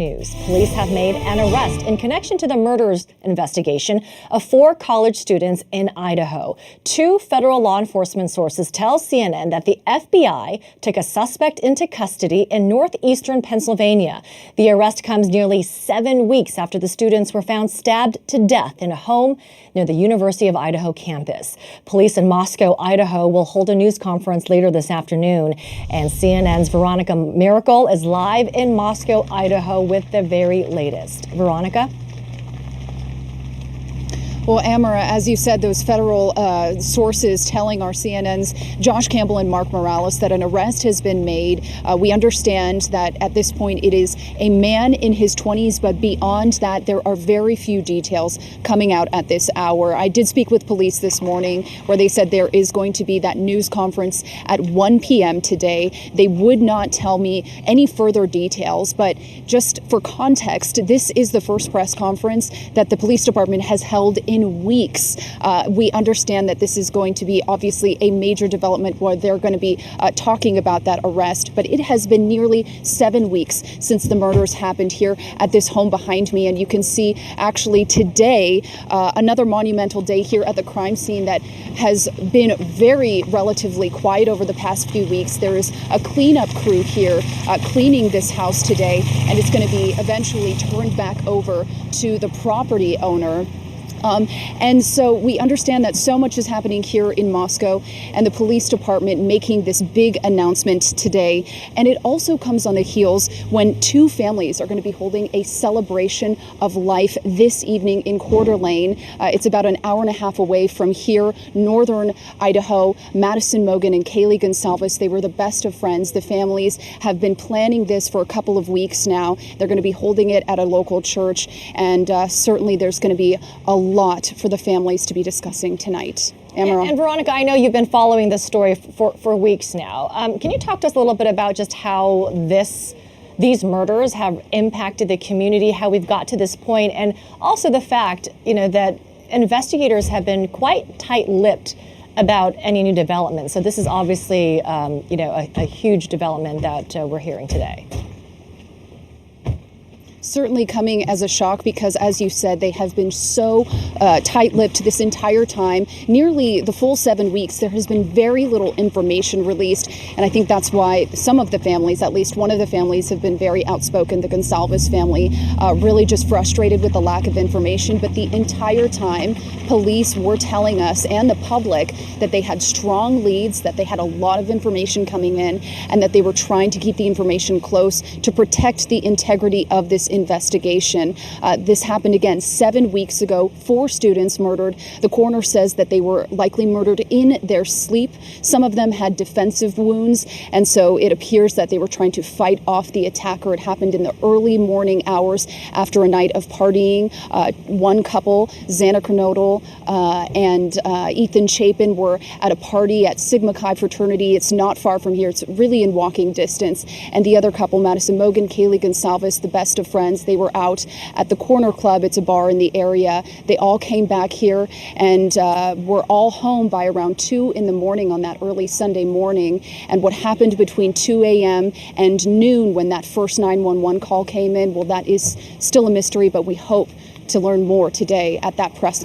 News. Police have made an arrest in connection to the murders investigation of 4 college students in Idaho. 2 federal law enforcement sources tell CNN that the FBI took a suspect into custody in northeastern Pennsylvania. The arrest comes nearly 7 weeks after the students were found stabbed to death in a home near the University of Idaho campus. Police in Moscow, Idaho will hold a news conference later this afternoon, and CNN's Veronica Miracle is live in Moscow, Idaho with the very latest. Veronica? Well, Amara, as you said, those federal sources telling our CNN's Josh Campbell and Mark Morales that an arrest has been made. We understand that at this point it is a man in his 20s, but beyond that, there are very few details coming out at this hour. I did speak with police this morning where they said there is going to be that news conference at 1 p.m. today. They would not tell me any further details, but just for context, this is the first press conference that the police department has held in weeks. We understand that this is going to be obviously a major development where they're going to be talking about that arrest, but it has been nearly 7 weeks since the murders happened here at this home behind me. And you can see actually today, another monumental day here at the crime scene that has been very relatively quiet over the past few weeks. There is a cleanup crew here cleaning this house today, and it's going to be eventually turned back over to the property owner. And so we understand that so much is happening here in Moscow and the police department making this big announcement today. And it also comes on the heels when 2 families are going to be holding a celebration of life this evening in Coeur d'Alene. It's about an hour and a half away from here, northern Idaho. Madison Mogan and Kaylee Gonsalves, they were the best of friends. The families have been planning this for a couple of weeks now. They're going to be holding it at a local church, and certainly there's going to be a lot for the families to be discussing tonight. Amara. And Veronica, I know you've been following this story for weeks now. Can you talk to us a little bit about just how these murders have impacted the community, how we've got to this point, and also the fact, that investigators have been quite tight-lipped about any new development. So this is obviously, a huge development that we're hearing today. Certainly coming as a shock because, as you said, they have been so tight-lipped this entire time. Nearly the full 7 weeks, there has been very little information released. And I think that's why some of the families, at least one of the families, have been very outspoken. The Gonsalves family, really just frustrated with the lack of information. But the entire time, police were telling us and the public that they had strong leads, that they had a lot of information coming in, and that they were trying to keep the information close to protect the integrity of this investigation. This happened again 7 weeks ago. 4 students murdered. The coroner says that they were likely murdered in their sleep. Some of them had defensive wounds, and so it appears that they were trying to fight off the attacker. It happened in the early morning hours after a night of partying. One couple, Xana Kernodle and Ethan Chapin, were at a party at Sigma Chi fraternity. It's not far from here. It's really in walking distance. And the other couple, Madison Mogan, Kaylee Gonsalves, the best of friends, they were out at the Corner Club. It's a bar in the area. They all came back here and were all home by around 2 in the morning on that early Sunday morning. And what happened between 2 a.m. and noon when that first 911 call came in, well, that is still a mystery, but we hope to learn more today at that press